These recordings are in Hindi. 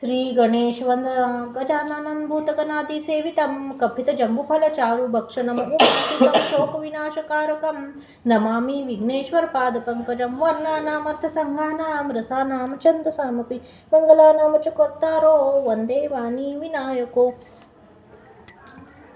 श्री गणेश वंदना गजाननं भूतगणाधिसेवितं कपितजम्बूफलचारु भक्षणम् उमासुतं शोकविनाशकारकं नमामि विघ्नेश्वरपादपङ्कजं वर्णानामर्थसङ्घानां रसानां छन्दसामपि मङ्गलानां च कर्तारो वन्दे वाणी विनायको।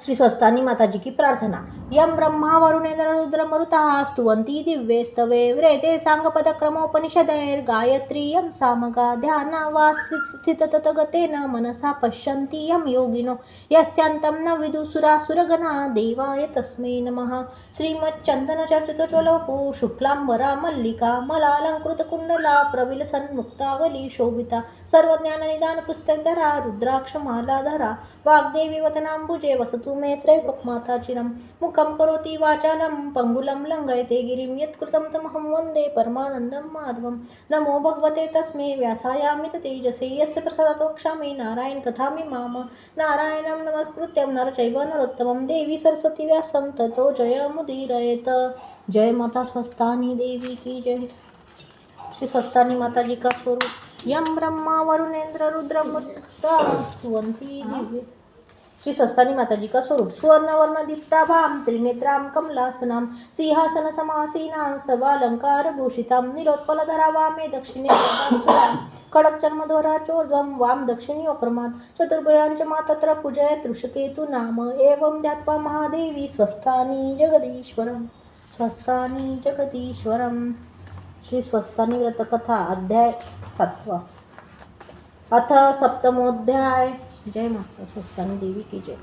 श्री स्वस्थानी माता जी की प्रार्थना। यम ब्रह्मा वरुणेन्द्र रुद्र मरुतः स्तुवन्ति दिव्ये स्तवे व्रेते सांगपदक्रमोपनिषदैर् गायत्री यम सामगा ध्याना वा स्थिततगतेन मनसा पश्यन्ति यम योगिनो यस्यान्तं न विदुसुरासुरगणा देवाय तस्मै नमः। श्रीमच्चन्दनचर्चितचोलपु शुक्लाम्बरा मल्लिका मलालङ्कृतकुण्डला प्रविलसन्मुक्तावली शोभिता सर्वज्ञाननिदान पुस्तकधरा रुद्राक्षमालाधरा वाग्देवी वदनाम्बुजे वसतु मे त्रैलोक्यमाता चिरं मुखं करोति वाचालं पङ्गुलं लङ्घयते गिरिं यत्कृतं तमहं वन्दे परमानन्दं माधवं। नमो भगवते तस्मै व्यासायामित तेजसे यस्य प्रसादात् वक्ष्यामि नारायण कथामिमां नारायणं नमस्कृत्यं नर चैव नरोत्तमं देवी सरस्वती व्यासं ततो जयमुदीरयेत। जय माता स्वस्थानी देवी की जय। श्री स्वस्थानी माता जी का स्वरूप। यम ब्रह्मा वरुणेन्द्र रुद्र मरुतः स्तुवन्ति दिव्ये। श्री स्वस्थानी माता जी का स्वरूप। सुवर्णवर्ण दीप्ताभां त्रिनेत्रां कमलासनां सिंहासन समासीनां सर्वालंकार भूषितां नीलोत्पलधरा वामे दक्षिणे खड़ग चर्मधोरा चोर्ध्वं वाम दक्षिणी अप्रमाद चतुर्भुजां तत्र पूजयत् ऋषिकेतु नाम एवं ध्यात्वा महादेवी स्वस्थानी जगदीश्वरम् स्वस्थानी जगदीश्वरम्। श्री स्वस्थानी व्रत कथा अध्याय 7 अथ सप्तमोध्याय। जय माता स्वस्थानी देवी की जय।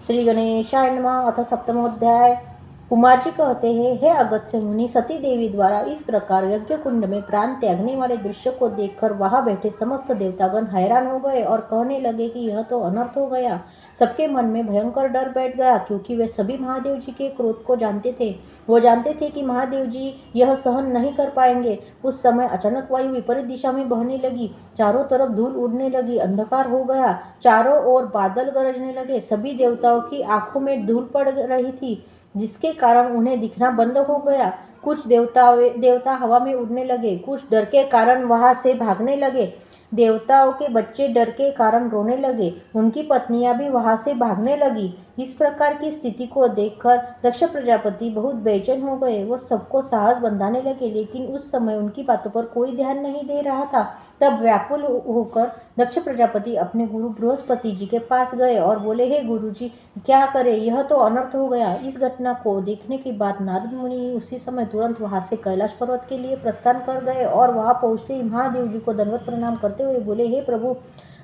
श्री गणेशाय नमः। अथ सप्तमोध्याय। कुमार जी कहते हैं, हे अगस्त्य मुनि, सती देवी द्वारा इस प्रकार यज्ञ कुंड में प्राण त्यागने वाले दृश्य को देखकर वहां बैठे समस्त देवतागण हैरान हो गए और कहने लगे कि यह तो अनर्थ हो गया। सबके मन में भयंकर डर बैठ गया, क्योंकि वे सभी महादेव जी के क्रोध को जानते थे। वो जानते थे कि महादेव जी यह सहन नहीं कर पाएंगे। उस समय अचानक वायु विपरीत दिशा में बहने लगी, चारों तरफ धूल उड़ने लगी, अंधकार हो गया, चारों ओर बादल गरजने लगे। सभी देवताओं की आंखों में धूल पड़ रही थी, जिसके कारण उन्हें दिखना बंद हो गया। कुछ देवता हवा में उड़ने लगे, कुछ डर के कारण वहां से भागने लगे। देवताओं के बच्चे डर के कारण रोने लगे, उनकी पत्नियां भी वहां से भागने लगी। इस प्रकार की स्थिति को देखकर दक्ष प्रजापति बहुत बेचैन हो गए। वो सबको साहस बंधाने लगे, लेकिन उस समय उनकी बातों पर कोई ध्यान नहीं दे रहा था। तब व्याकुल होकर दक्ष प्रजापति अपने गुरु बृहस्पति जी के पास गए और बोले, हे गुरु जी, क्या करें, यह तो अनर्थ हो गया। इस घटना को देखने के बाद नारद मुनि उसी समय तुरंत वहां से कैलाश पर्वत के लिए प्रस्थान कर गए और वहां पहुंचते ही महादेव जी को दंडवत प्रणाम करते हुए बोले, हे प्रभु,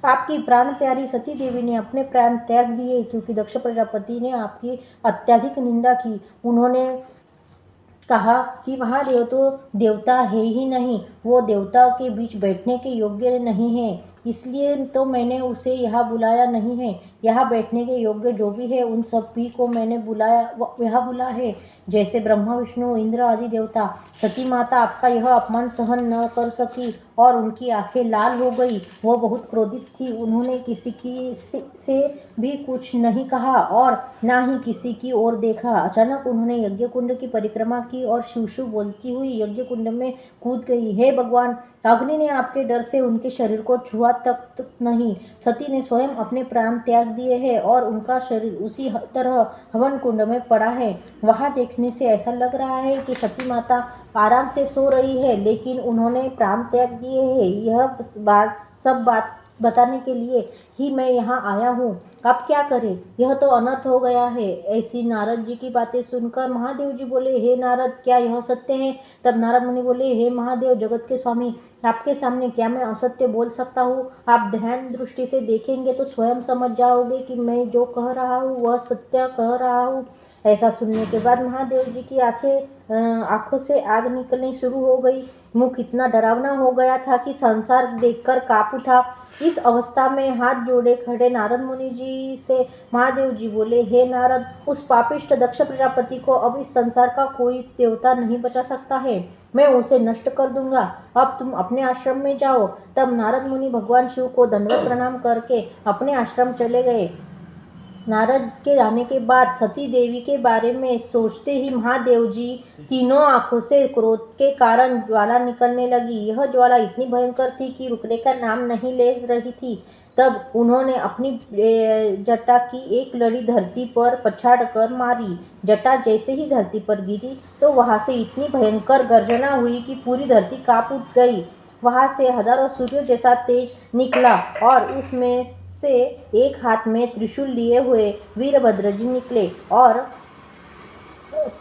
आपकी प्राण प्यारी सती देवी ने अपने प्राण त्याग दिए, क्योंकि दक्ष प्रजापति ने आपकी अत्यधिक निंदा की। उन्होंने कहा कि महादेव तो देवता है ही नहीं, वो देवताओं के बीच बैठने के योग्य नहीं है, इसलिए तो मैंने उसे यहाँ बुलाया नहीं है। यहाँ बैठने के योग्य जो भी है उन सभी को मैंने यहाँ बुला है, जैसे ब्रह्मा विष्णु इंद्र आदि देवता। सती माता आपका यह अपमान सहन न कर सकी और उनकी आंखें लाल हो गई। वो बहुत क्रोधित थी। उन्होंने किसी की से भी कुछ नहीं कहा और ना ही किसी की ओर देखा। अचानक उन्होंने यज्ञ कुंड की परिक्रमा की और शिव शिव बोलती हुई यज्ञ कुंड में कूद गई। हे भगवान, अग्नि ने आपके डर से उनके शरीर को छुआ तक नहीं। सती ने स्वयं अपने प्राण त्याग दिए हैं और उनका शरीर उसी तरह हवन कुंड में पड़ा है। वहां देखने से ऐसा लग रहा है कि सती माता आराम से सो रही है, लेकिन उन्होंने प्राण त्याग दिए हैं। यह सब बात बताने के लिए ही मैं यहाँ आया हूँ। अब क्या करें, यह तो अनर्थ हो गया है। ऐसी नारद जी की बातें सुनकर महादेव जी बोले, हे नारद, क्या यह सत्य है? तब नारद मुनि बोले, हे महादेव, जगत के स्वामी, आपके सामने क्या मैं असत्य बोल सकता हूँ? आप ध्यान दृष्टि से देखेंगे तो स्वयं समझ जाओगे कि मैं जो कह रहा हूँ वह सत्य कह रहा हूँ। ऐसा सुनने के बाद महादेव जी की आंखों से आग निकलनी शुरू हो गई। मुख इतना डरावना हो गया था कि संसार देखकर कांप उठा। इस अवस्था में हाथ जोड़े खड़े नारद मुनि जी से महादेव जी बोले, हे नारद, उस पापिष्ट दक्ष प्रजापति को अब इस संसार का कोई देवता नहीं बचा सकता है। मैं उसे नष्ट कर दूंगा। अब तुम अपने आश्रम में जाओ। तब नारद मुनि भगवान शिव को दंडवत प्रणाम करके अपने आश्रम चले गए। नारद के जाने के बाद सती देवी के बारे में सोचते ही महादेव जी तीनों आंखों से क्रोध के कारण ज्वाला निकलने लगी। यह ज्वाला इतनी भयंकर थी कि रुकने का नाम नहीं ले रही थी। तब उन्होंने अपनी जटा की एक लड़ी धरती पर पछाड़ कर मारी। जटा जैसे ही धरती पर गिरी तो वहां से इतनी भयंकर गर्जना हुई कि पूरी धरती कांप उठ गई। वहां से हजारों सूर्यों जैसा तेज निकला और उसमें से एक हाथ में त्रिशूल लिए हुए वीरभद्र जी निकले और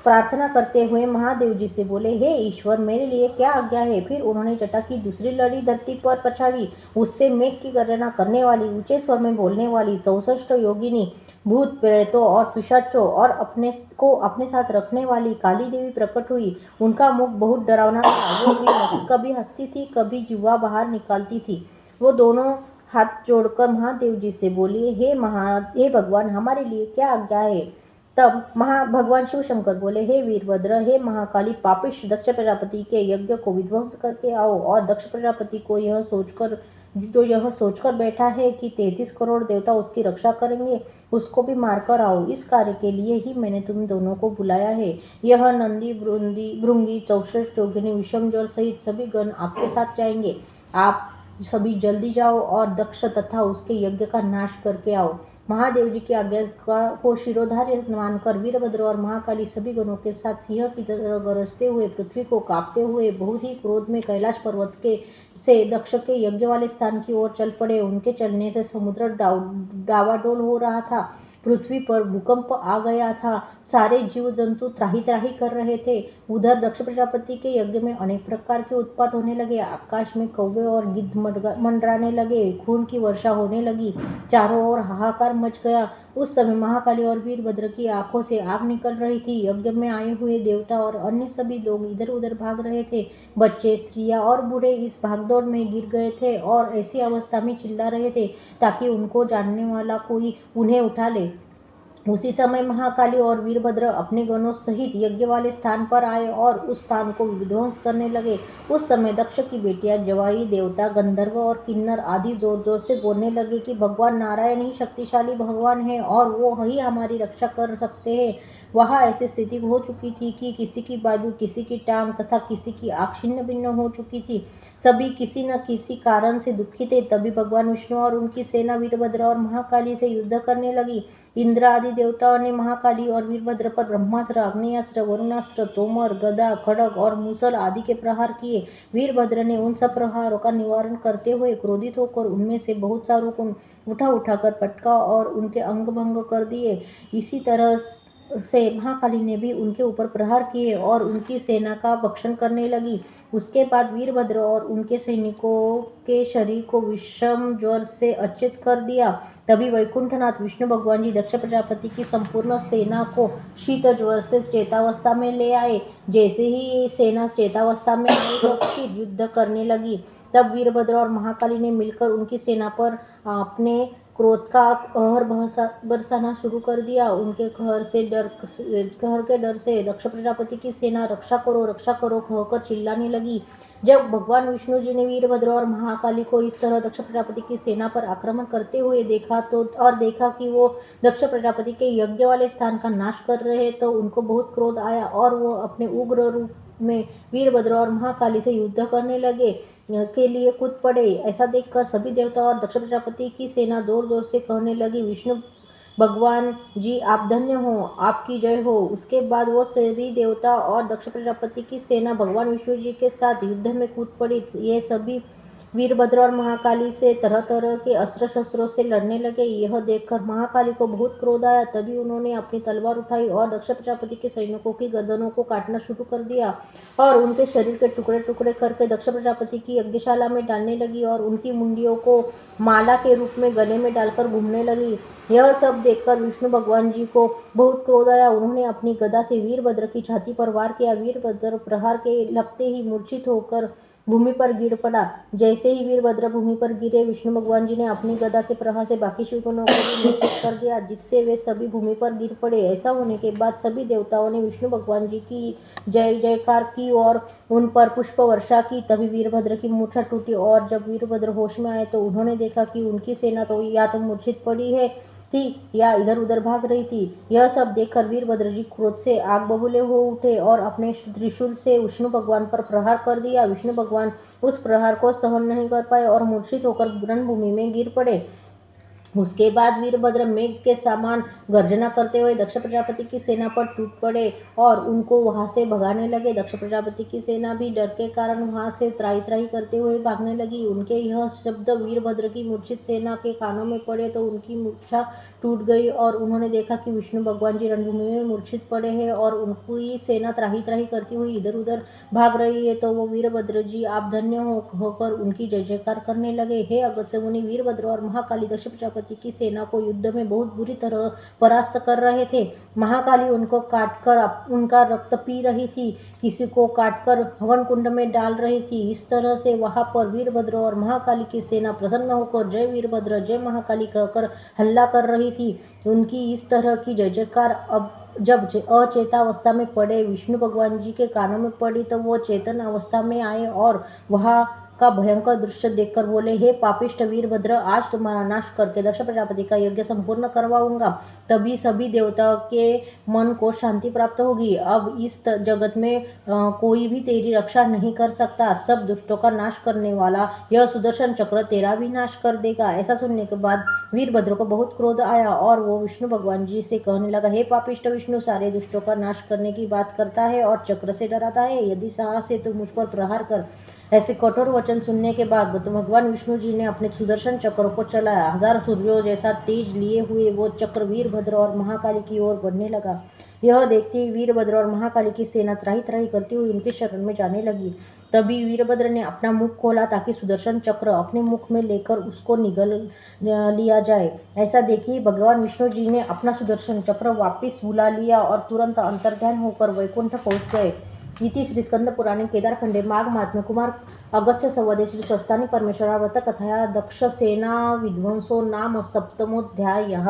प्रार्थना करते हुए महादेव जी से बोले, हे ईश्वर, मेरे लिए क्या आज्ञा है। फिर उन्होंने जटा की दूसरी लड़ी धरती पर पछाड़ी। उससे मेघ की गर्जना करने वाली, ऊंचे स्वर में बोलने वाली 64 योगिनी, भूत प्रेतों और पिशाचों और अपने को अपने साथ रखने वाली काली देवी प्रकट हुई। उनका मुख बहुत डरावना था। वो भी कभी हंसती थी, कभी जिह्वा बाहर निकालती थी। वो दोनों हाथ जोड़कर महादेव जी से बोली, हे भगवान, हमारे लिए क्या आज्ञा है। तब भगवान शिव शंकर बोले, हे वीरभद्र, हे महाकाली, पापिष्ठ दक्ष प्रजापति के यज्ञ को विध्वंस करके आओ और दक्ष प्रजापति को यह सोचकर बैठा है कि 33 करोड़ देवता उसकी रक्षा करेंगे, उसको भी मारकर आओ। इस कार्य के लिए ही मैंने तुम दोनों को बुलाया है। यह नंदी, भृंगी, 64 योगिनी, विषम ज्वर सहित सभी गण आपके साथ जाएंगे। आप सभी जल्दी जाओ और दक्ष तथा उसके यज्ञ का नाश करके आओ। महादेव जी की आज्ञा को शिरोधार्य मानकर वीरभद्र और महाकाली सभी गणों के साथ सिंह की तरह गरजते हुए, पृथ्वी को कांपते हुए, बहुत ही क्रोध में कैलाश पर्वत से दक्ष के यज्ञ वाले स्थान की ओर चल पड़े। उनके चलने से समुद्र डावाडोल हो रहा था। पृथ्वी पर भूकंप आ गया था। सारे जीव जंतु त्राही त्राही कर रहे थे। उधर दक्ष प्रजापति के यज्ञ में अनेक प्रकार के उत्पात होने लगे। आकाश में कौवे और गिद्ध मंडराने लगे। खून की वर्षा होने लगी। चारों ओर हाहाकार मच गया। उस समय महाकाली और वीरभद्र की आंखों से आग निकल रही थी। यज्ञ में आए हुए देवता और अन्य सभी लोग इधर उधर भाग रहे थे। बच्चे, स्त्रियां और बूढ़े इस भागदौड़ में गिर गए थे और ऐसी अवस्था में चिल्ला रहे थे ताकि उनको जानने वाला कोई उन्हें उठा ले। उसी समय महाकाली और वीरभद्र अपने गणों सहित यज्ञ वाले स्थान पर आए और उस स्थान को विध्वंस करने लगे। उस समय दक्ष की बेटियां, जवाई, देवता, गंधर्व और किन्नर आदि जोर जोर से बोलने लगे कि भगवान नारायण ही शक्तिशाली भगवान है और वो ही हमारी रक्षा कर सकते हैं। वहां ऐसी स्थिति हो चुकी थी कि किसी की बाजू, किसी की टांग तथा किसी की आंख छिन्न भिन्न हो चुकी थी। सभी किसी न किसी कारण से दुखी थे। तभी भगवान विष्णु और उनकी सेना वीरभद्र और महाकाली से युद्ध करने लगी। इंद्र आदि देवताओं ने महाकाली और वीरभद्र पर ब्रह्मास्त्र, आग्नेयास्त्र, वरुणास्त्र, तोमर, गदा, खड़ग और मूसल आदि के प्रहार किए। वीरभद्र ने उन सब प्रहारों का निवारण करते हुए क्रोधित होकर उनमें से बहुत सारों को उठाकर पटका और उनके अंग भंग कर दिए। इसी तरह से महाकाली ने भी उनके ऊपर प्रहार किए और उनकी सेना का भक्षण करने लगी। उसके बाद वीरभद्र और उनके सैनिकों के शरीर को विषम ज्वर से अचेत कर दिया। तभी वैकुंठनाथ विष्णु भगवान जी दक्ष प्रजापति की संपूर्ण सेना को शीत ज्वर से चेतावस्था में ले आए। जैसे ही ये सेना चेतावस्था में आई तो फिर युद्ध करने लगी। तब वीरभद्र और महाकाली ने मिलकर उनकी सेना पर अपने क्रोध का कहर बरसाना शुरू कर दिया। उनके कहर के डर से दक्ष प्रजापति की सेना रक्षा करो कहकर चिल्लाने लगी। जब भगवान विष्णु जी ने वीरभद्र और महाकाली को इस तरह दक्ष प्रजापति की सेना पर आक्रमण करते हुए देखा कि वो दक्ष प्रजापति के यज्ञ वाले स्थान का नाश कर रहे, तो उनको बहुत क्रोध आया और वो अपने उग्र रूप में वीरभद्र और महाकाली से युद्ध करने लगे के लिए कूद पड़े। ऐसा देखकर सभी देवता और दक्ष प्रजापति की सेना जोर जोर से कहने लगी, विष्णु भगवान जी आप धन्य हो, आपकी जय हो। उसके बाद वो सभी देवता और दक्ष प्रजापति की सेना भगवान विष्णु जी के साथ युद्ध में कूद पड़ी। ये सभी वीरभद्र और महाकाली से तरह तरह के अस्त्र शस्त्रों से लड़ने लगे। यह देखकर महाकाली को बहुत क्रोध आया। तभी उन्होंने अपनी तलवार उठाई और दक्ष प्रजापति के सैनिकों की गर्दनों को काटना शुरू कर दिया और उनके शरीर के टुकड़े टुकड़े करके दक्ष प्रजापति की यज्ञशाला में डालने लगी और उनकी मुंडियों को माला के रूप में गले में डालकर घूमने लगी। यह सब देखकर विष्णु भगवान जी को बहुत क्रोध आया। उन्होंने अपनी गदा से वीरभद्र की छाती पर वार किया। वीरभद्र प्रहार के लगते ही मूर्छित होकर भूमि पर गिर पड़ा। जैसे ही वीरभद्र भूमि पर गिरे, विष्णु भगवान जी ने अपनी गदा के प्रहार से बाकी शिवगणों को भी मूर्छित कर दिया, जिससे वे सभी भूमि पर गिर पड़े। ऐसा होने के बाद सभी देवताओं ने विष्णु भगवान जी की जय जयकार की और उन पर पुष्प वर्षा की। तभी वीरभद्र की मूर्छा टूटी और जब वीरभद्र होश में आए तो उन्होंने देखा कि उनकी सेना तो या तो मूर्छित पड़ी है थी या इधर उधर भाग रही थी। यह सब देखकर वीरभद्र जी क्रोध से आग बबूले हो उठे और अपने त्रिशूल से विष्णु भगवान पर प्रहार कर दिया। विष्णु भगवान उस प्रहार को सहन नहीं कर पाए और मूर्छित होकर रणभूमि में गिर पड़े। उसके बाद वीरभद्र मेघ के समान गर्जना करते हुए दक्ष प्रजापति की सेना पर टूट पड़े और उनको वहां से भगाने लगे। दक्ष प्रजापति की सेना भी डर के कारण वहां से त्राही त्राही करते हुए भागने लगी। उनके यह शब्द वीरभद्र की मूर्छित सेना के कानों में पड़े तो उनकी मूर्छा टूट गई और उन्होंने देखा कि विष्णु भगवान जी रणभूमि में मूर्छित पड़े हैं और उनकी सेना त्राही त्राही करती हुई इधर उधर भाग रही है। तो वो वीरभद्र जी आप धन्य होकर उनकी जय जयकार करने लगे। हे अगस्त्य मुनि, वीरभद्र और महाकाली दक्ष प्रजापति की सेना को युद्ध में बहुत बुरी तरह परास्त कर रहे थे। महाकाली उनको काटकर उनका रक्त पी रही थी, किसी को काटकर हवन कुंड में डाल रही थी। इस तरह से वहां पर वीरभद्र और महाकाली की सेना प्रसन्न होकर जय वीरभद्र जय महाकाली कहकर हल्ला कर रही थी। उनकी इस तरह की जय जयकार अब जब अचेतावस्था में पड़े विष्णु भगवान जी के कानों में पड़ी तो वो चेतन अवस्था में आए और वहां का भयंकर दृश्य देखकर बोले, हे पापिष्ट वीरभद्र, आज तुम्हारा नाश करके दक्ष प्रजापति का यज्ञ संपूर्ण करवाऊंगा, तभी सभी देवताओं के मन को शांति प्राप्त होगी। अब इस जगत में कोई भी तेरी रक्षा नहीं कर सकता। सब दुष्टों का नाश करने वाला यह सुदर्शन चक्र तेरा भी नाश कर देगा। ऐसा सुनने के बाद वीरभद्र को बहुत क्रोध आया और वो विष्णु भगवान जी से कहने लगा, हे पापिष्ट विष्णु, सारे दुष्टों का नाश करने की बात करता है और चक्र से डराता है। यदि साहस है तो मुझ पर प्रहार कर। ऐसे कठोर वचन सुनने के बाद भगवान विष्णु जी ने अपने सुदर्शन चक्र को चलाया। 1000 सूर्यों जैसा तेज लिए हुए वो चक्र वीरभद्र और महाकाली की ओर बढ़ने लगा। यह देखते ही वीरभद्र और महाकाली की सेना त्राही त्राही करती हुई उनके शरण में जाने लगी। तभी वीरभद्र ने अपना मुख खोला ताकि सुदर्शन चक्र अपने मुख में लेकर उसको निगल लिया जाए। ऐसा देखिए भगवान विष्णु जी ने अपना सुदर्शन चक्र वापिस बुला लिया और तुरंत अंतर्ध्यान होकर वैकुंठ पहुंच गए। इति श्री स्कंद पुराणे केदारखंडे माघ महात्म्य कुमार अगस्त्य संवादे श्री स्वस्थानी परमेश्वरा व्रत कथाया दक्ष सेना विध्वंसो नाम सप्तमोऽध्यायः।